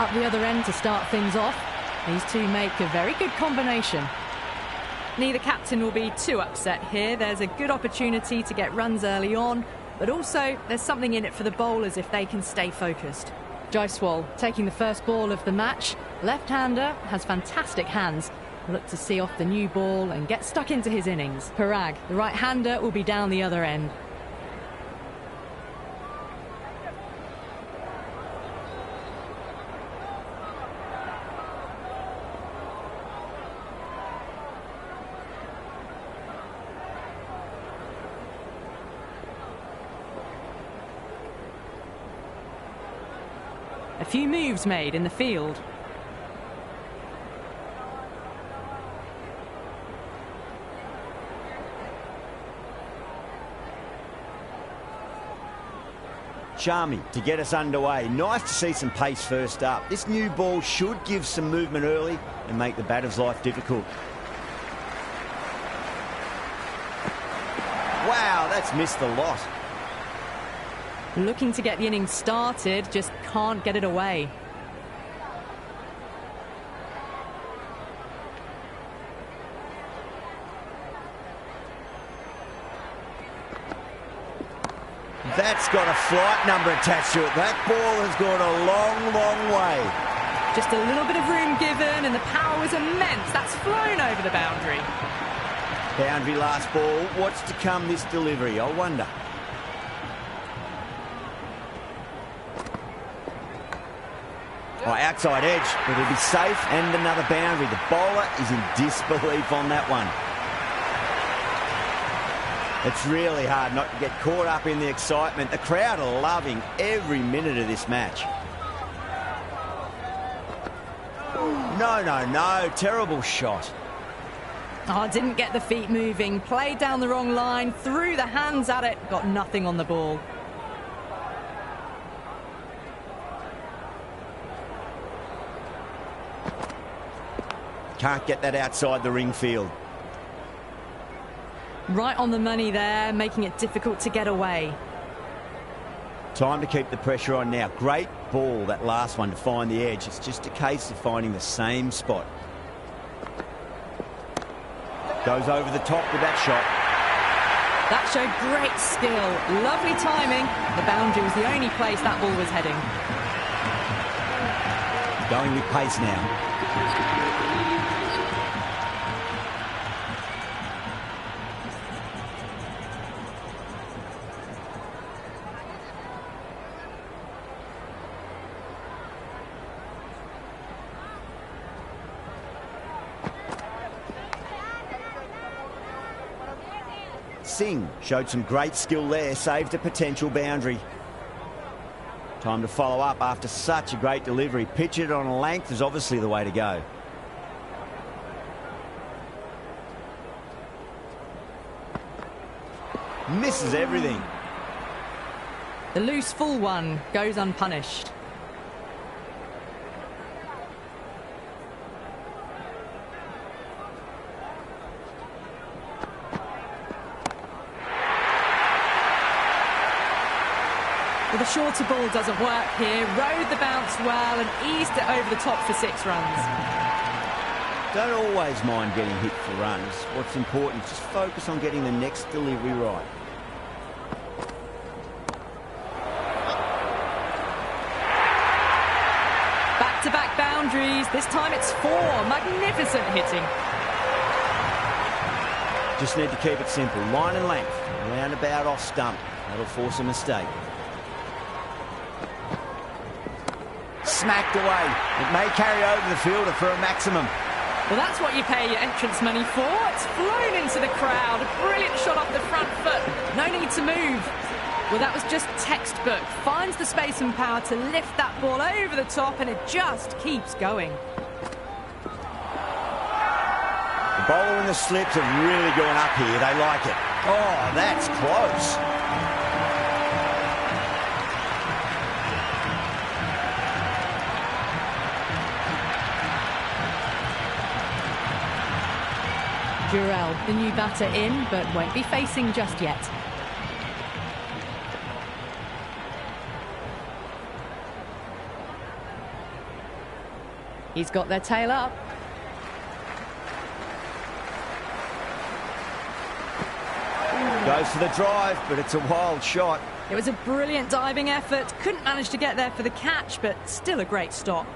up the other end to start things off. These two make a very good combination. Neither captain will be too upset here. There's a good opportunity to get runs early on, but also there's something in it for the bowlers if they can stay focused. Jaiswal taking the first ball of the match. Left-hander, has fantastic hands. Look to see off the new ball and get stuck into his innings. Parag, the right-hander, will be down the other end. A few moves made in the field. Charming to get us underway. Nice to see some pace first up. This new ball should give some movement early and make the batter's life difficult. Wow, that's missed the lot. Looking to get the innings started, just can't get it away. That's got a flight number attached to it. That ball has gone a long, long way. Just a little bit of room given and the power was immense. That's flown over the boundary. Boundary last ball. What's to come this delivery, I wonder. Oh, outside edge, but it'll be safe and another boundary. The bowler is in disbelief on that one. It's really hard not to get caught up in the excitement. The crowd are loving every minute of this match. No. Terrible shot. Oh, didn't get the feet moving. Played down the wrong line. Threw the hands at it. Got nothing on the ball. Can't get that outside the ring field. Right on the money there, making it difficult to get away. Time to keep the pressure on now. Great ball, that last one, to find the edge. It's just a case of finding the same spot. Goes over the top with that shot. That showed great skill. Lovely timing. The boundary was the only place that ball was heading. Going with pace now. Singh showed some great skill there, saved a potential boundary. Time to follow up after such a great delivery. Pitch it on a length is obviously the way to go. Misses everything. The loose full one goes unpunished. Well, the shorter ball doesn't work here. Rode the bounce well and eased it over the top for 6 runs. Don't always mind getting hit for runs. What's important is just focus on getting the next delivery right. Back-to-back boundaries. This time it's 4. Magnificent hitting. Just need to keep it simple. Line and length. Roundabout off stump. That'll force a mistake. Smacked away. It may carry over the fielder for a maximum. Well, that's what you pay your entrance money for. It's flown into the crowd. A brilliant shot off the front foot. No need to move. Well, that was just textbook. Finds the space and power to lift that ball over the top, and it just keeps going. The bowler and the slips have really gone up here. They like it. Oh, that's close. Durrell, the new batter in, but won't be facing just yet. He's got their tail up. Goes for the drive, but it's a wild shot. It was a brilliant diving effort. Couldn't manage to get there for the catch, but still a great stop.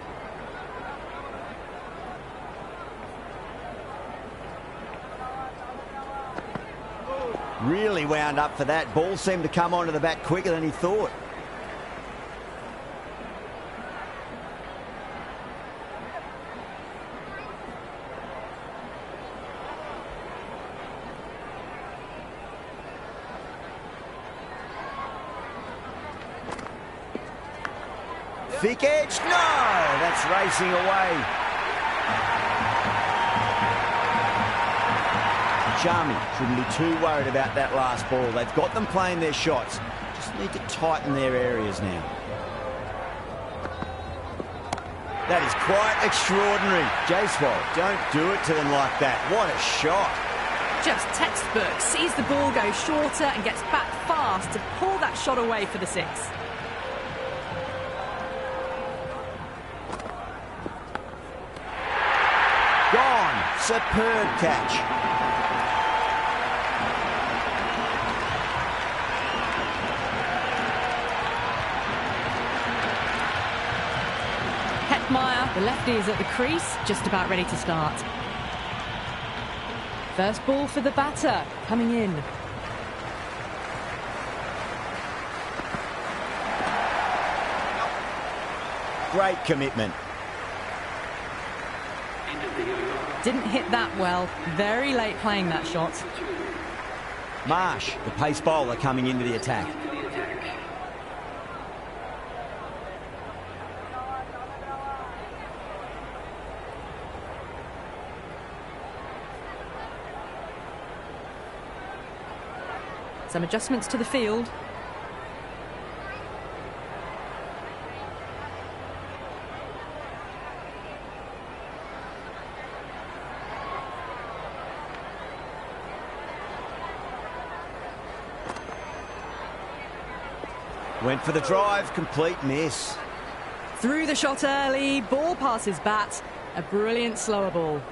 Really wound up for that. Ball seemed to come onto the back quicker than he thought. Thick edge, no! That's racing away. Charmy shouldn't be too worried about that last ball. They've got them playing their shots. Just need to tighten their areas now. That is quite extraordinary. J-Swole, don't do it to them like that. What a shot. Just textbook. Sees the ball go shorter and gets back fast to pull that shot away for the six. Gone. Superb catch. The lefty is at the crease, just about ready to start. First ball for the batter, coming in. Great commitment. Didn't hit that well. Very late playing that shot. Marsh, the pace bowler, coming into the attack. Some adjustments to the field. Went for the drive, complete miss. Threw the shot early, ball past his bat. A brilliant slower ball.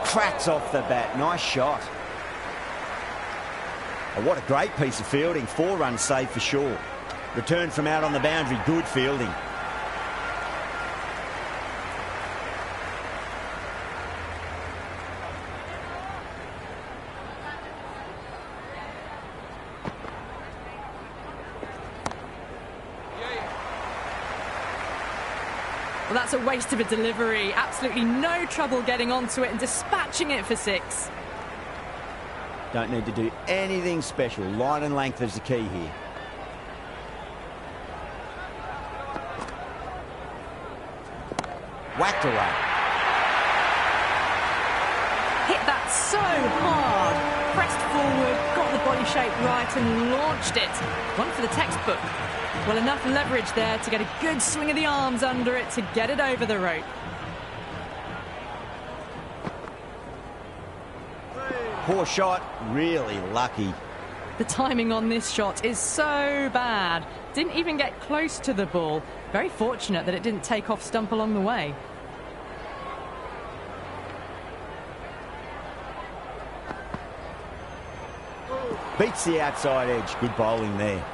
Cracks off the bat. Nice shot. Oh, what a great piece of fielding. 4 runs saved for sure. Return from out on the boundary. Good fielding. Well, that's a waste of a delivery. Absolutely no trouble getting onto it and dispatching it for 6. Don't need to do anything special. Line and length is the key here. Whacked away. Hit that so hard. Pressed forward, got the body shape right and launched it. One for the textbook. Well, enough leverage there to get a good swing of the arms under it to get it over the rope. Poor shot, really lucky. The timing on this shot is so bad. Didn't even get close to the ball. Very fortunate that it didn't take off stump along the way. Beats the outside edge. Good bowling there.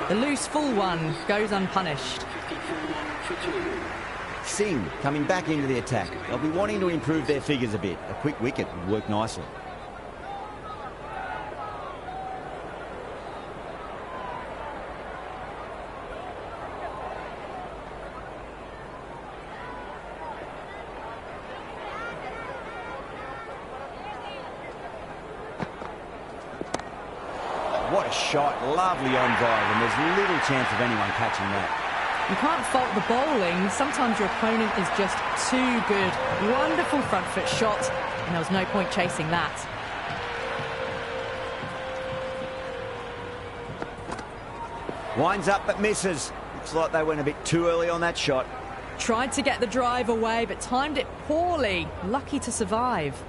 The loose full one goes unpunished. Singh coming back into the attack. They'll be wanting to improve their figures a bit. A quick wicket would work nicely. What a shot. Lovely on drive, and there's little chance of anyone catching that. You can't fault the bowling. Sometimes your opponent is just too good. Wonderful front foot shot, and there was no point chasing that. Winds up but misses. Looks like they went a bit too early on that shot. Tried to get the drive away, but timed it poorly. Lucky to survive.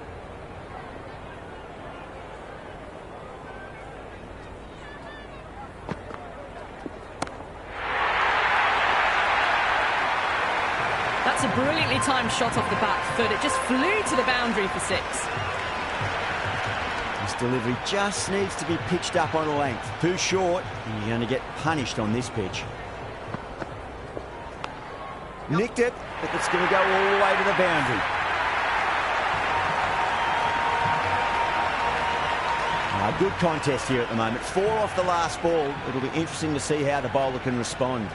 brilliantly timed shot off the back foot. It just flew to the boundary for 6. This delivery just needs to be pitched up on a length. Too short, and you're going to get punished on this pitch. Nicked it, but it's going to go all the way to the boundary. Good contest here at the moment. 4 off the last ball. It'll be interesting to see how the bowler can respond.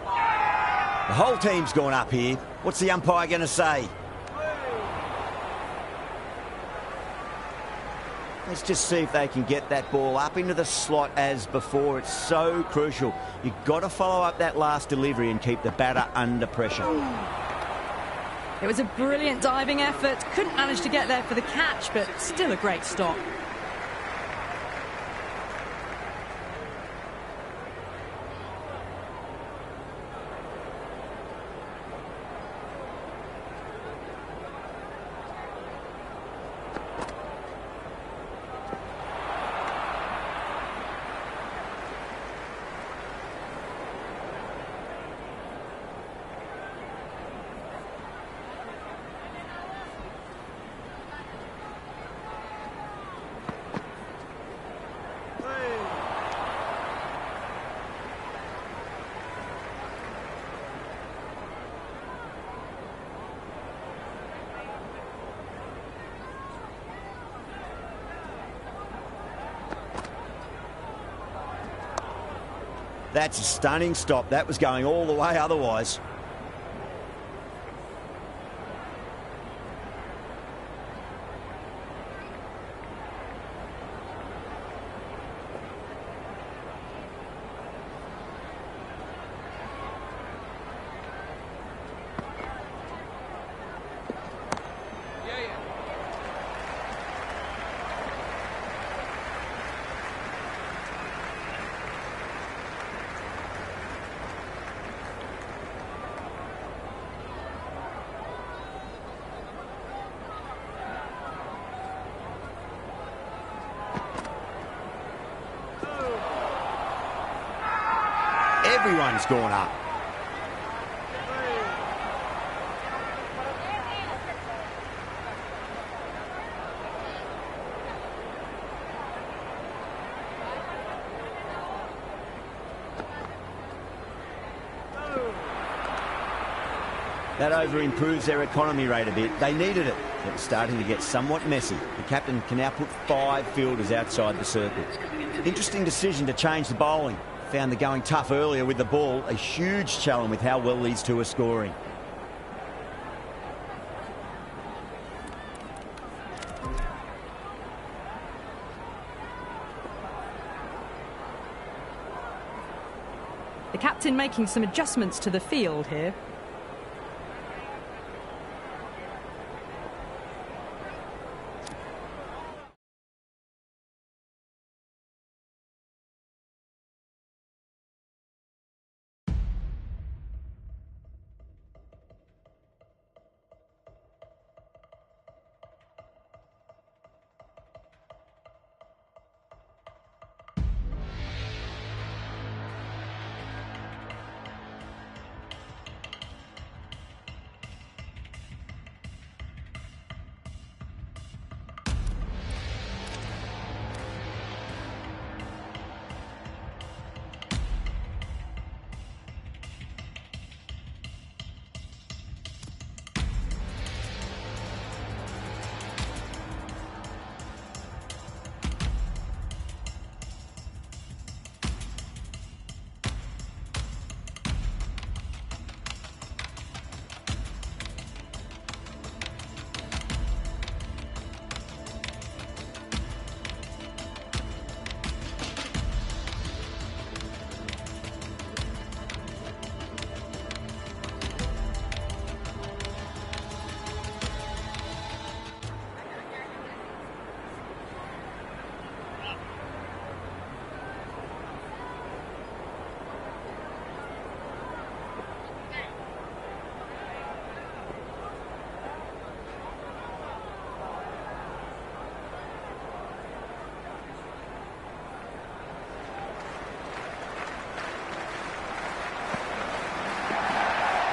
The whole team's gone up here. What's the umpire going to say? Let's just see if they can get that ball up into the slot as before. It's so crucial. You've got to follow up that last delivery and keep the batter under pressure. It was a brilliant diving effort. Couldn't manage to get there for the catch, but still a great stop. That's a stunning stop. That was going all the way otherwise. Everyone's gone up. That over improves their economy rate a bit. They needed it. It was starting to get somewhat messy. The captain can now put 5 fielders outside the circle. Interesting decision to change the bowling. Found the going tough earlier with the ball. A huge challenge with how well these two are scoring. The captain making some adjustments to the field here.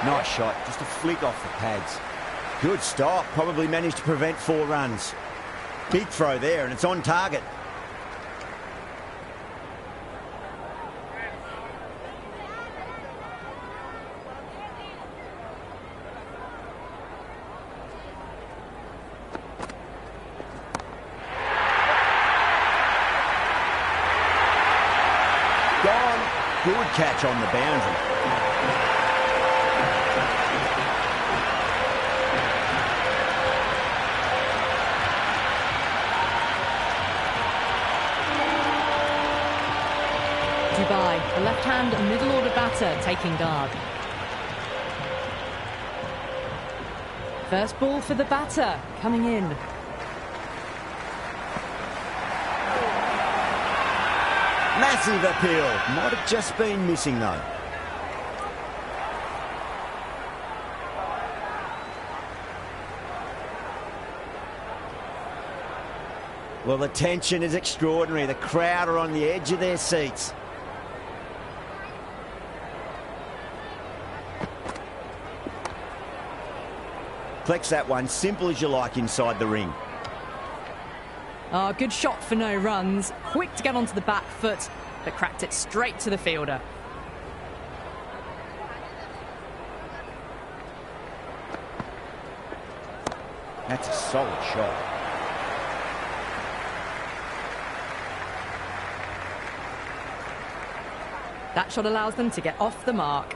Nice shot, just a flick off the pads. Good stop, probably managed to prevent 4 runs. Big throw there, and it's on target. Gone. Good catch on the boundary. Dubai, the left-hand middle order batter taking guard. First ball for the batter coming in. Massive appeal. Might have just been missing though. Well, the tension is extraordinary. The crowd are on the edge of their seats. Collects that one, simple as you like, inside the ring. Oh, good shot for no runs. Quick to get onto the back foot, but cracked it straight to the fielder. That's a solid shot. That shot allows them to get off the mark.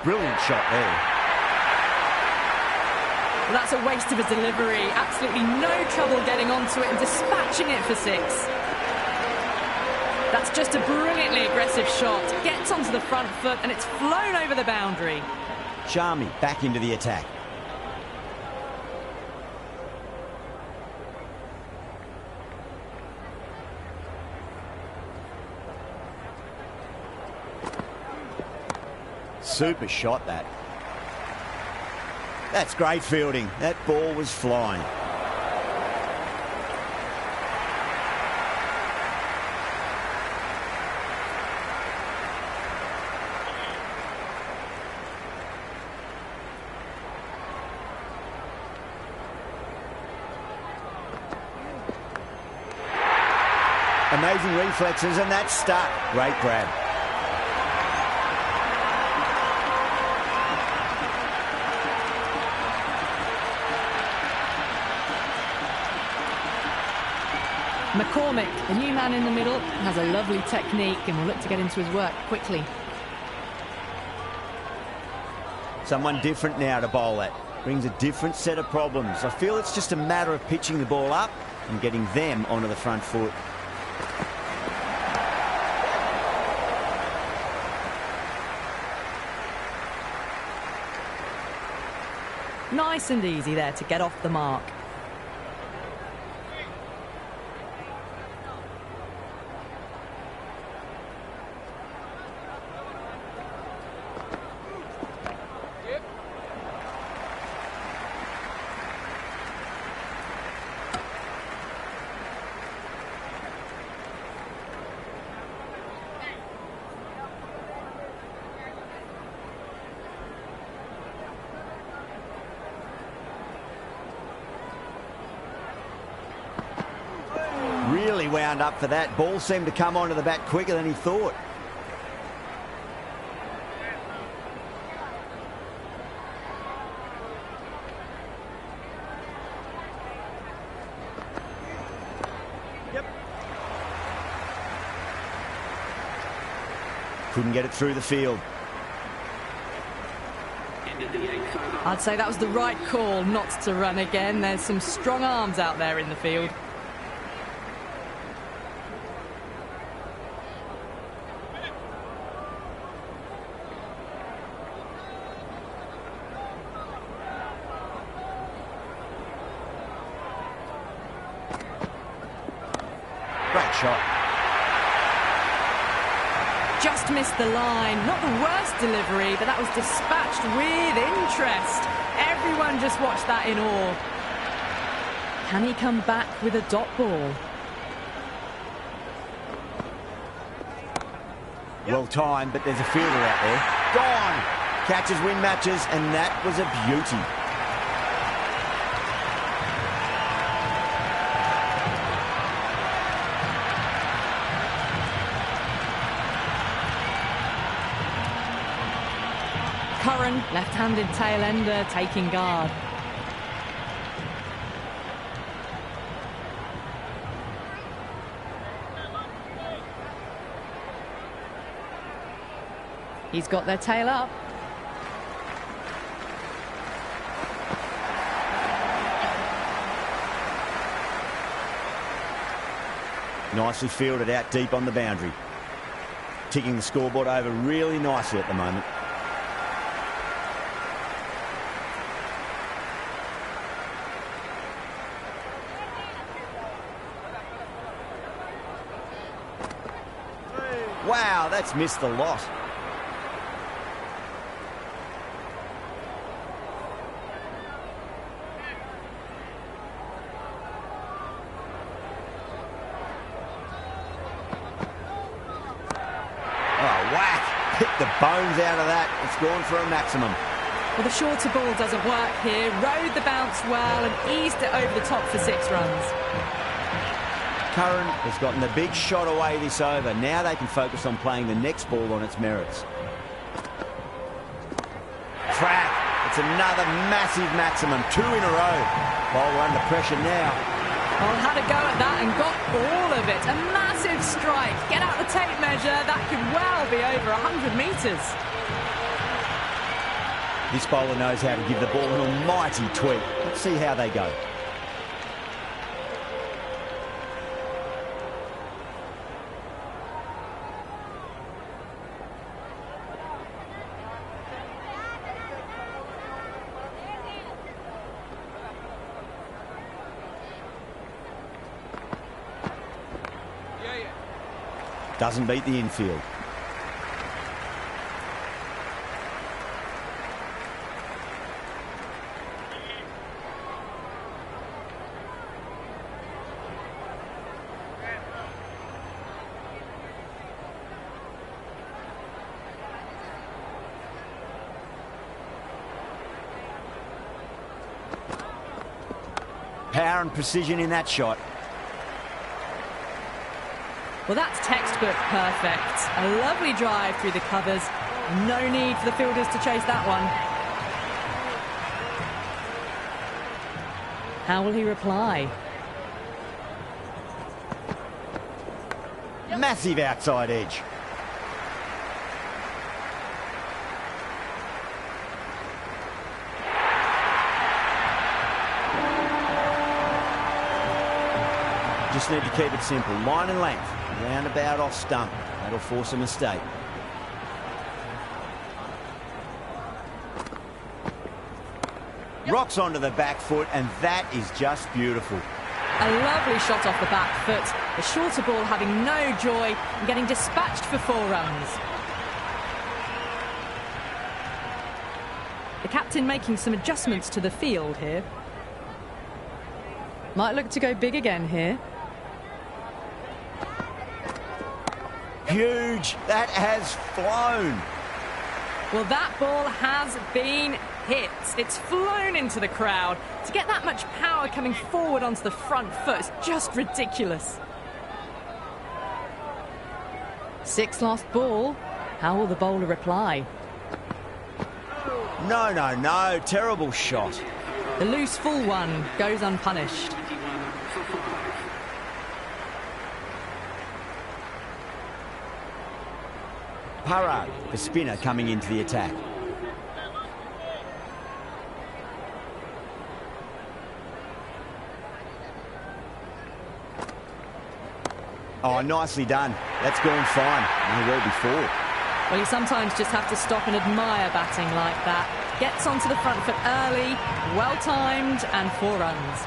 Brilliant shot there. Well, that's a waste of a delivery. Absolutely no trouble getting onto it and dispatching it for 6. That's just a brilliantly aggressive shot. Gets onto the front foot and it's flown over the boundary. Sharmy back into the attack. Super shot that. That's great fielding. That ball was flying. Amazing reflexes, and that's stuck. Great grab. McCormick, the new man in the middle, has a lovely technique and will look to get into his work quickly. Someone different now to bowl at. Brings a different set of problems. I feel it's just a matter of pitching the ball up and getting them onto the front foot. Nice and easy there to get off the mark. Really wound up for that. Ball seemed to come onto the bat quicker than he thought. Yep. Couldn't get it through the field. I'd say that was the right call not to run again. There's some strong arms out there in the field. Great shot. just missed the line. Not the worst delivery, but that was dispatched with interest. Everyone just watched that in awe. Can he come back with a dot ball? Well timed, but there's a fielder out there. Gone! Catches win matches, and that was a beauty. Curran, left-handed tail ender, taking guard. He's got their tail up. Nicely fielded out deep on the boundary. Ticking the scoreboard over really nicely at the moment. Wow, that's missed the lot. Hit the bones out of that. It's gone for a maximum. Well, the shorter ball doesn't work here. Rode the bounce well and eased it over the top for 6 runs. Curran has gotten the big shot away this over. Now they can focus on playing the next ball on its merits. Track. It's another massive maximum. 2 in a row. Bowler under pressure now. Well, had a go at that and got all of it. A massive strike. Get out the tape measure. That could well be over 100 metres. This bowler knows how to give the ball an almighty tweak. Let's see how they go. Doesn't beat the infield. Power and precision in that shot. Well, that's textbook perfect. A lovely drive through the covers. No need for the fielders to chase that one. How will he reply? Massive outside edge. Just need to keep it simple. Line and length. Roundabout off stump. That'll force a mistake. Rocks onto the back foot, and that is just beautiful. A lovely shot off the back foot. The shorter ball having no joy and getting dispatched for 4 runs. The captain making some adjustments to the field here. Might look to go big again here. Huge. That has flown. Well, that ball has been hit. It's flown into the crowd. To get that much power coming forward onto the front foot is just ridiculous. 6th last ball. How will the bowler reply? No, no, no. Terrible shot. The loose full one goes unpunished. Parag, the spinner, coming into the attack. Oh, nicely done. That's gone fine. May well before. Well, you sometimes just have to stop and admire batting like that. Gets onto the front foot early, well-timed, and 4 runs.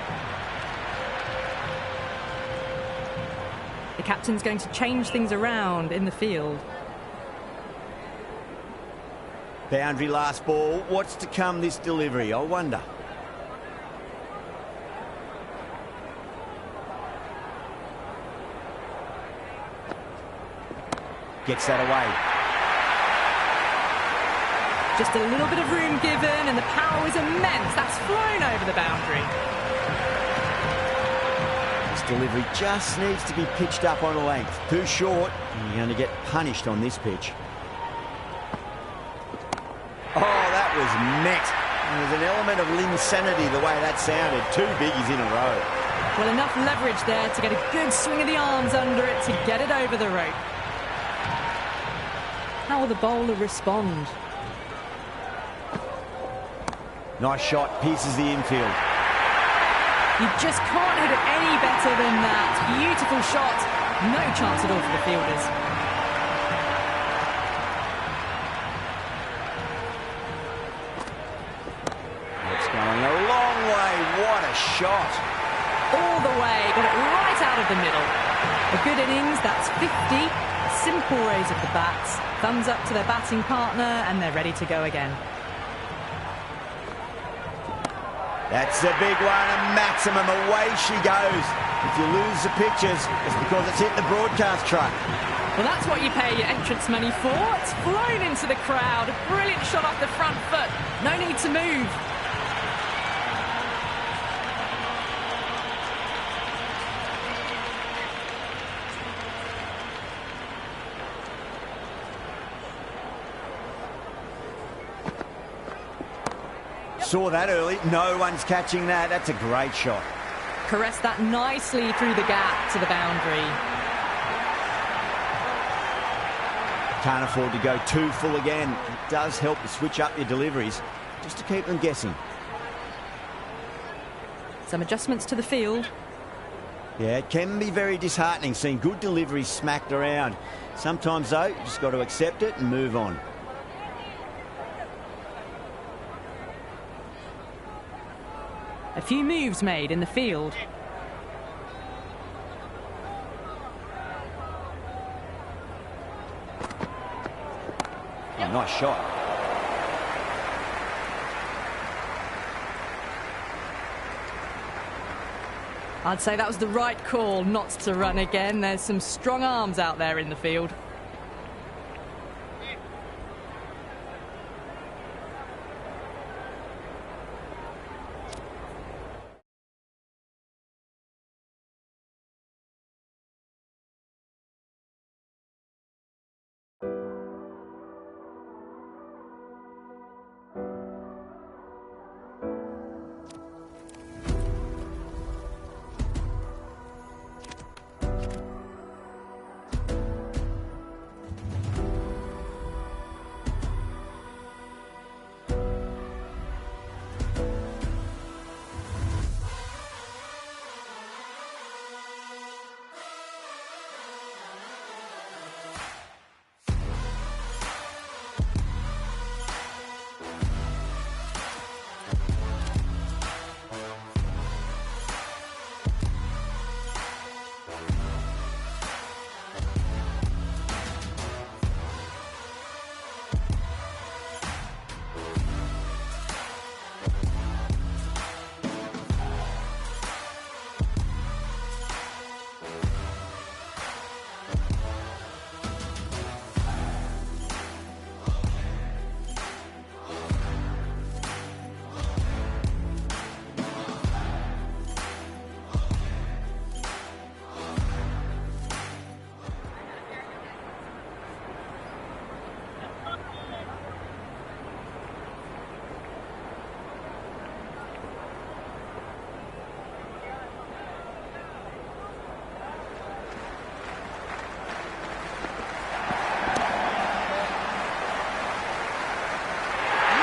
The captain's going to change things around in the field. Boundary last ball. What's to come this delivery, I wonder. Gets that away. Just a little bit of room given and the power was immense. That's flown over the boundary. This delivery just needs to be pitched up on a length. Too short, and you're going to get punished on this pitch. Oh, that was met. There's an element of insanity the way that sounded. Two biggies in a row. Well, enough leverage there to get a good swing of the arms under it to get it over the rope. How will the bowler respond? Nice shot, pierces the infield. You just can't hit it any better than that. Beautiful shot. No chance at all for the fielders. It's going a long way. What a shot. All the way. Got it right out of the middle. A good innings. That's 50. Simple raise of the bats. Thumbs up to their batting partner and they're ready to go again. That's a big one, a maximum. Away she goes. If you lose the pictures, it's because it's hit the broadcast truck. Well, that's what you pay your entrance money for. It's flown into the crowd. A brilliant shot off the front foot. No need to move. Saw that early. No one's catching that. That's a great shot. Caressed that nicely through the gap to the boundary. Can't afford to go too full again. It does help to switch up your deliveries, just to keep them guessing. Some adjustments to the field. Yeah, it can be very disheartening seeing good deliveries smacked around. Sometimes, though, you just got to accept it and move on. A few moves made in the field. Oh, nice shot. I'd say that was the right call not to run again. There's some strong arms out there in the field.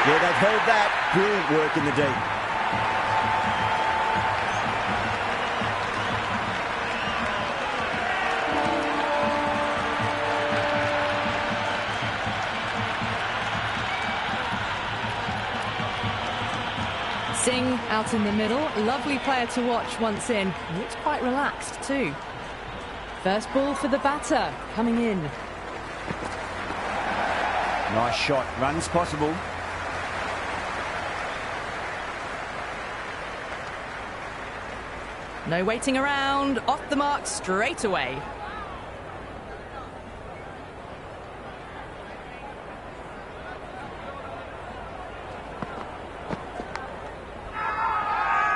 Yeah, they've held that. Brilliant work in the deep. Singh out in the middle. Lovely player to watch once in. Looks quite relaxed too. First ball for the batter coming in. Nice shot. Runs possible. No waiting around. Off the mark straight away.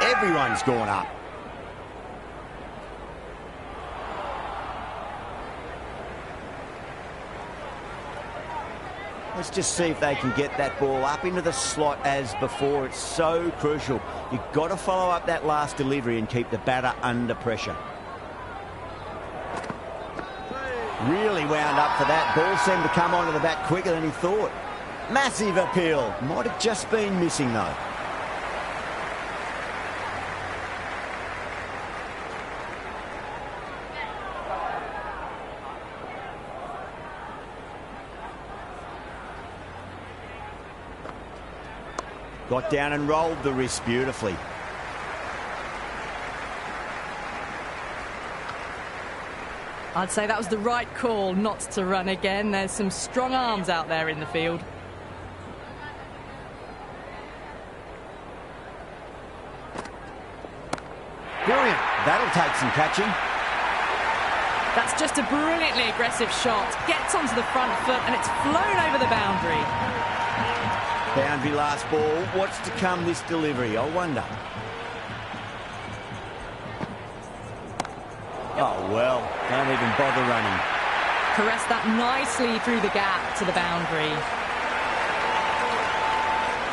Everyone's gone up. Let's just see if they can get that ball up into the slot as before. It's so crucial. You've got to follow up that last delivery and keep the batter under pressure. Really wound up for that. Ball seemed to come onto the bat quicker than he thought. Massive appeal. Might have just been missing though. Got down and rolled the wrist beautifully. I'd say that was the right call not to run again. There's some strong arms out there in the field. Brilliant. That'll take some catching. That's just a brilliantly aggressive shot. Gets onto the front foot and it's flown over the boundary. Boundary last ball. What's to come this delivery? I wonder. Oh, well, don't even bother running. Caressed that nicely through the gap to the boundary.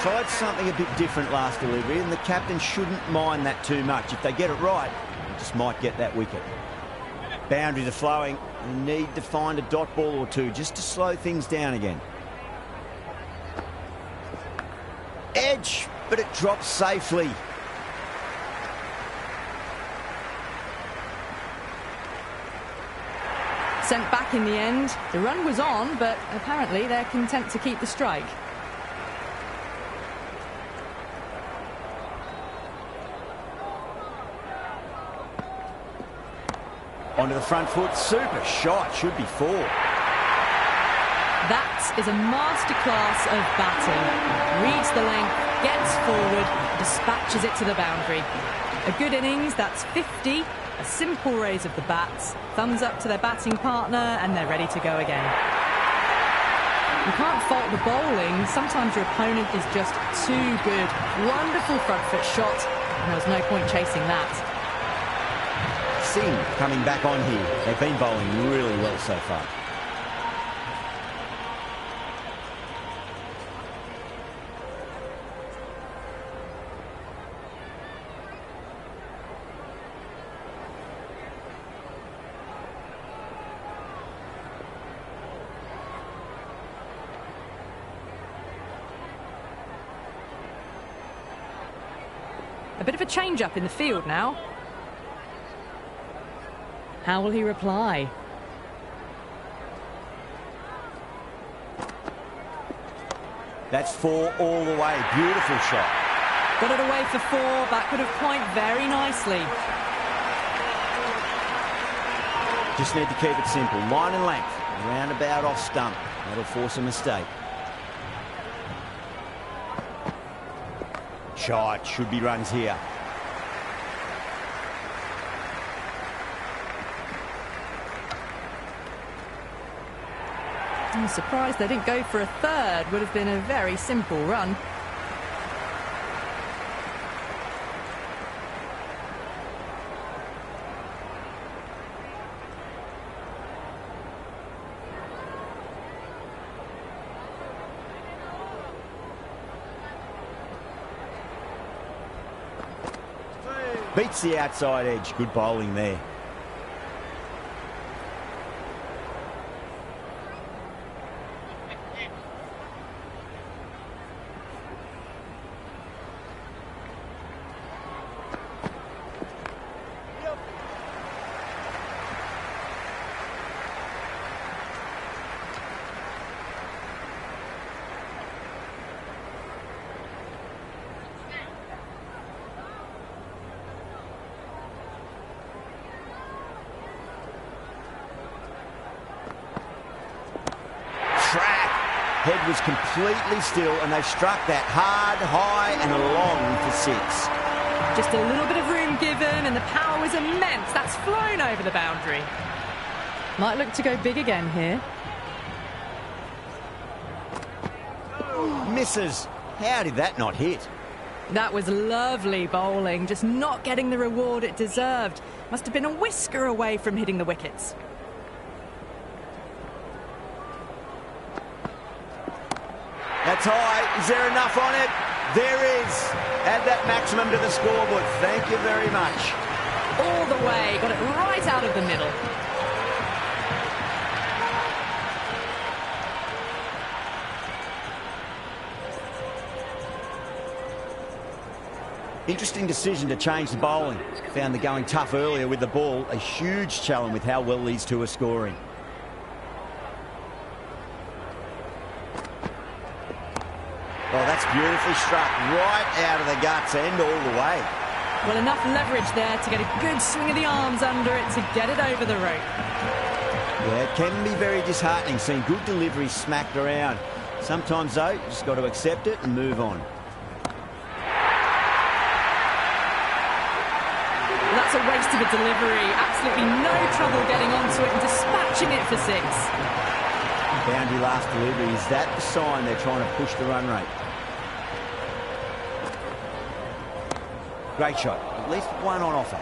Tried something a bit different last delivery, and the captain shouldn't mind that too much. If they get it right, they just might get that wicket. Boundaries are flowing. You need to find a dot ball or two just to slow things down again. Edge, but it drops safely. Sent back in the end. The run was on, but apparently they're content to keep the strike. Onto the front foot. Super shot. Should be four. That is a masterclass of batting. Reads the length, gets forward, dispatches it to the boundary. A good innings, that's 50. A simple raise of the bats. Thumbs up to their batting partner, and they're ready to go again. You can't fault the bowling. Sometimes your opponent is just too good. Wonderful front foot shot, and there was no point chasing that. Singh coming back on here. They've been bowling really well so far. A bit of a change-up in the field now. How will he reply? That's four all the way. Beautiful shot. Got it away for four. Backward of point very nicely. Just need to keep it simple. Line and length. Roundabout off stump. That'll force a mistake. Shot. Should be runs here. I'm surprised they didn't go for a third. Would have been a very simple run. Beats the outside edge. Good bowling there. field was completely still and they struck that hard, high and long for 6. Just a little bit of room given and the power was immense. That's flown over the boundary. Might look to go big again here. Misses. How did that not hit? That was lovely bowling, just not getting the reward it deserved. Must have been a whisker away from hitting the wickets. That's high. Is there enough on it? There is. Add that maximum to the scoreboard. Thank you very much. All the way. Got it right out of the middle. Interesting decision to change the bowling. Found the going tough earlier with the ball. A huge challenge with how well these two are scoring. Oh, that's beautifully struck. Right out of the guts and all the way. Well, enough leverage there to get a good swing of the arms under it to get it over the rope. Yeah, it can be very disheartening seeing good delivery smacked around. Sometimes, though, you just got to accept it and move on. That's a waste of a delivery. Absolutely no trouble getting onto it and dispatching it for 6. Boundary last delivery. Is that the sign they're trying to push the run rate? Great shot. At least one on offer.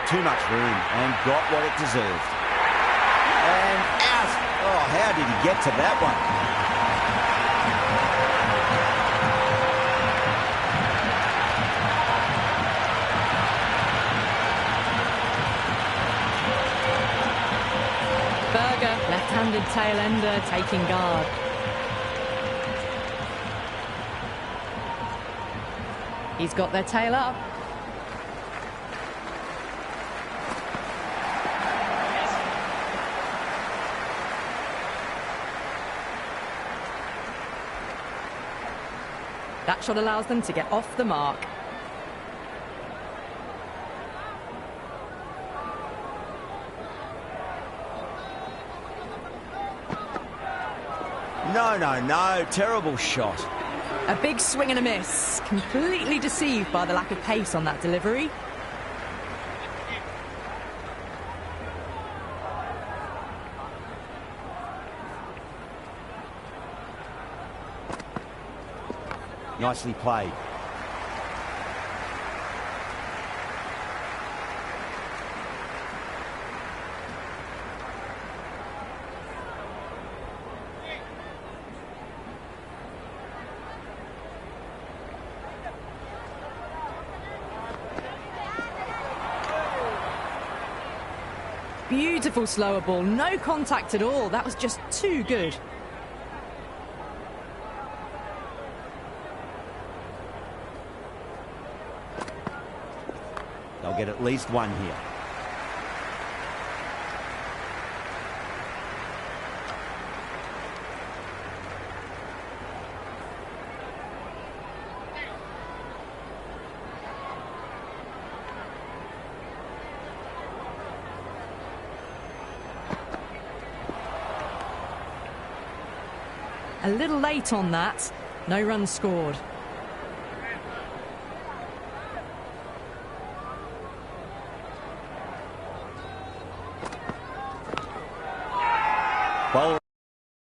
Too much room and got what it deserved. And out. Oh, how did he get to that one? Berger, left-handed tail ender, taking guard. He's got their tail up. That shot allows them to get off the mark. No. Terrible shot. A big swing and a miss. Completely deceived by the lack of pace on that delivery. Nicely played. Beautiful slower ball, no contact at all. That was just too good. They'll get at least one here. A little late on that. No runs scored. Bowler